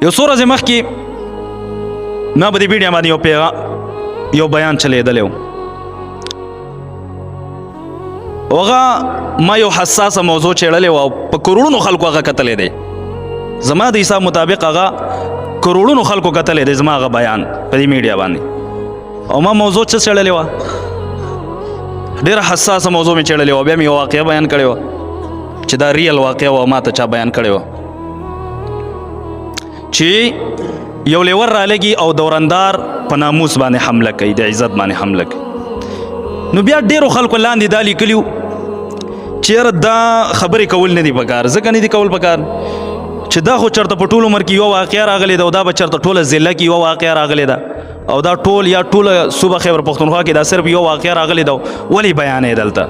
یو څو ورځې مخکې ما په دې ویډیو باندې یو بیان چلیدلی و. هغه ما یو حساسه موضوع چیړلې وه او په کروڑونو خلکو هغه کتلی دی. زما د حساب مطابق هغه کروڑونو خلکو کتلی دی زما هغه بیان په دې میډیا باندې. او ما موضوع څه چیړلې وه؟ ډېره حساسه موضوع مې چیړلې وه. بیا مې یو واقعه بیان کړې وه چې دا ریل واقعه وه، ما ته چا بیان کړې وه چې یو لیور رالګي او دورندار په ناموس باندې حمله کوي، د عزت باندې حمله کوي. نو بیا ډېرو خلکو لاندې دا لیکلي وو چې یاره دا خبرې کول نه دي پکار. ځکه نه دي کول پکار چې دا خو چېرته په ټول عمر کې یو واقعه راغلې ده او دا به چېرته ټوله ضلع کې یو واقعه راغلې ده او دا ټول یا ټوله صوبه خیبر پښتونخوا کې دا صرف یو واقعه راغلې ده، ولې بیانې دلته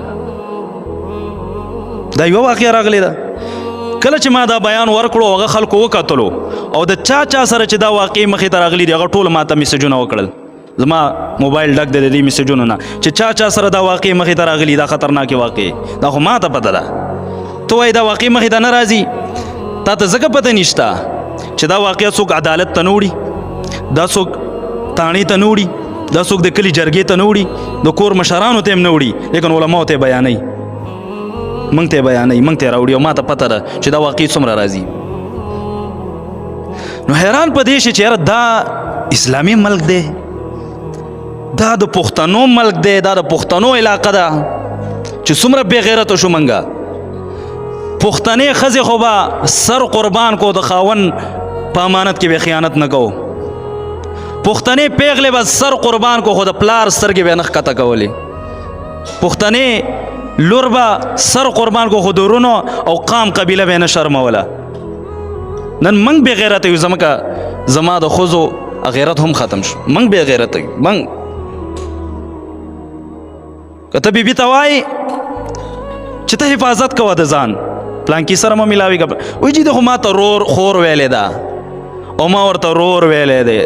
دا یو واقعه راغلې ده. کله چې ما دا بیان ورکړو هغه خلکو وکتلو او د چا سره چې دا واقعي مخې ته راغلي دي هغه ټول ما ته میسجونه وکړل. زما موبایل ډک دی د دې میسجونو نه چې چا سره دا واقعي مخې ته راغلي، دا خطرناکې واقعي، دا خو ما ته پته ده. ته وایې دا واقعي مخې ته نه راځي، تا ته ځکه پته نشته چې دا واقعه څوک عدالت ته نه وړي، دا څوک تاڼې ته نه وړي، دا څوک د کلي جرګې ته نه وړي، د کور مشرانو ته هم نه وړي، لیکن علماو ته یې بیانوي، موږ ته یې بیانوي، موږ ته یې راوړي او ما ته پته ده چې دا واقعي څومره راځي. نو حیران په دې شي چې یاره دا اسلامي ملک دی، دا د پښتنو ملک دی، دا د پښتنو علاقه ده چې څومره بې غیرته شو منګه. پښتنې ښځې خو به سر قربان کو د خاوند په امانت کې به خیانت نه کوو، پښتنې پیغلې به سر قربان کو خو د پلار سترګې به نه ښکته کولې، پښتنې لور به سر قربان کو خو د ورونو او قام قبیله به نه شرموله. نن موږ بې غیرته یو، زما د ښځو غیرت هم ختم شو، موږ بې غیرته یو. موږ که ته بیبي ته وایې چې ته حفاظت کوه د ځان، پلانکي سره مه میلاوېږه، وایي چې ده خو ما ته خور ویلې ده او ما ورته رور ویلی دی.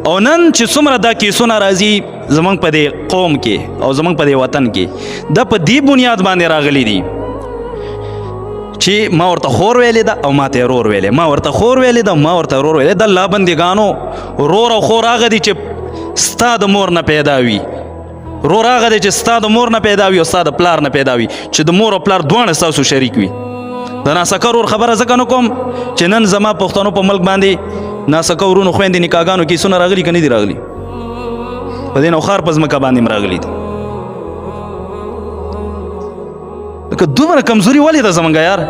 او نن چې څومره دا کیسونه راځي زمونږ په دې قوم کې او زمونږ په دې وطن کې، دا په دې بنیاد باندې راغلی دي چې ما ورته خور ویلې ده او ما ته یې رور ویلی، ما ورته خور ویلې ده ما ورته رور ویلی. د الله بندګانو، رور او خور هغه دي چې ستا د مور نه پیدا وي، رور هغه دی چې ستا د مور نه پیدا وي او ستا د پلار نه پیدا وي، چې د مور او پلار دواړه ستاسو شریک وي. د ناسکه رور خبره ځکه نه کوم چې نن زما پښتنو په ملک باندې ناسکه ورونو خویندې نکاحګانو کیسونه راغلي که نه دي راغلي؟ په دې نوښار په ځمکه باندې هم راغلي دي. لکه دومره کمزوري ولې ده زمونږ یار؟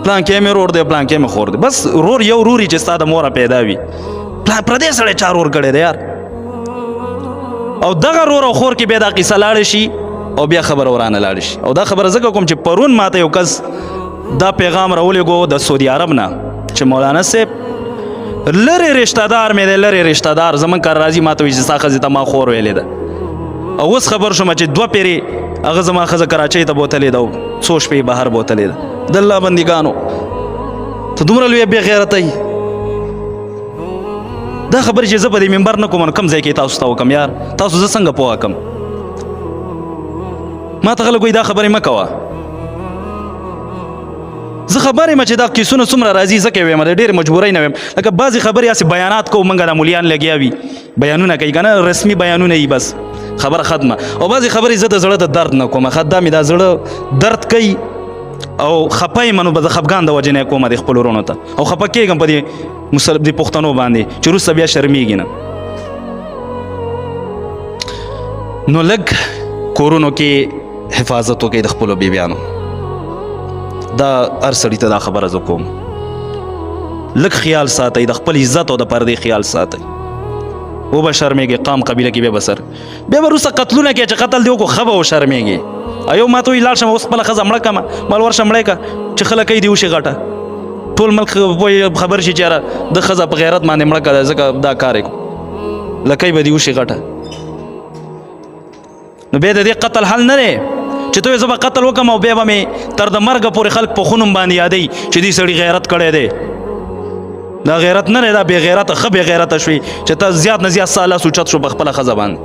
پلانکې مې رور دی پلانکې مې خور دی، بس رور یو روري چې ستا د موره پیدا وي. پردی سړی چا رور کړی دی یار؟ او دغه رور او خور کې بیا دا قصه لاړه شي او بیا خبره ورانه لاړه شي. او دا خبره ځکه کوم چې پرون ماته یو کس دا پیغام راولېږو د سعودي عرب نه چې مولانا صاحب لرې رشته دار مې دی، لرې رشته دار زمونږ کار راځي، ما ته وایي چې ستا ښځې ته ما خور ویلې ده. او اوس خبر شومه چې 2 پیرې هغه زما ښځه کراچۍ ته بوتلې ده او 100 شپې بهر بوتلې ده. د الله بندګانو ته دومره لویه بې غیرته یي؟ دا خبرې چې زه په دې منبر نه کوم نو کوم ځای کې تاسو ته وکم یار؟ تاسو زه څنګه پوه کړم؟ ما ته خلک وایي دا خبرې مه کوه. زه خبر یم چې دا کیسونه څومره راځي ځکه ویم د ډېرې مجبورۍ نه ویم. لکه بعضې خبرې هسې بیانات کوو موږ دا مولیان لګیا وي بیانونه کوي که نه، رسمي بیانونه یي بس خبره ختمه. او بعضې خبرې زه د زړه د درد نه کوم، دا مې دا زړه درد کوي او خفه یم نو به د خفګان د وجې نه یې کوم د خپلو وروڼو ته، او خفه کېږم په دې پښتنو باندې چې وروسته بیا شرمېږي نه. نو لږ کورونو کې حفاظت وکړئ د خپلو بیبیانو. دا هر سړي ته دا خبره زه کوم، لږ خیال ساتئ د خپل عزت او د پردې خیال ساتئ. وبه شرمېږي قام قبیله کې بیا به سر بیا به وروسته قتلونه کوي چې قتل دې وکړو ښه به وشرمېږي. ایو ما ته وایي لاړ شم اوس خپله ښځه مړه کړمه مال ورشه مړی که چې خلک کوي دې وشي غټه ټول ملک خبر شي چې یاره د ښځه په غیرت باندې مړه کړه ځکه دا کار یې کړو لکۍ به دې وشي غټه. نو بیا د دې قتل حل نه دی چې ته زه به قتل وکړم او بیا به مې تر د مرګه پورې خلک په خونم باندې یادوي چې دې سړي غیرت کړی دی. دا غیرت نه دی، دا بې غیرته ښه بې غیرته شوي چې ته زیات نه زیات ستا لاس اوچت شو په خپله ښځه باندې.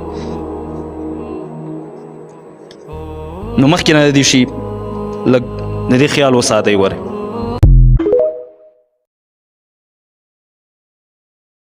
نو مخکې نه د دې شي لږ د دې خیال وساتئ. ورې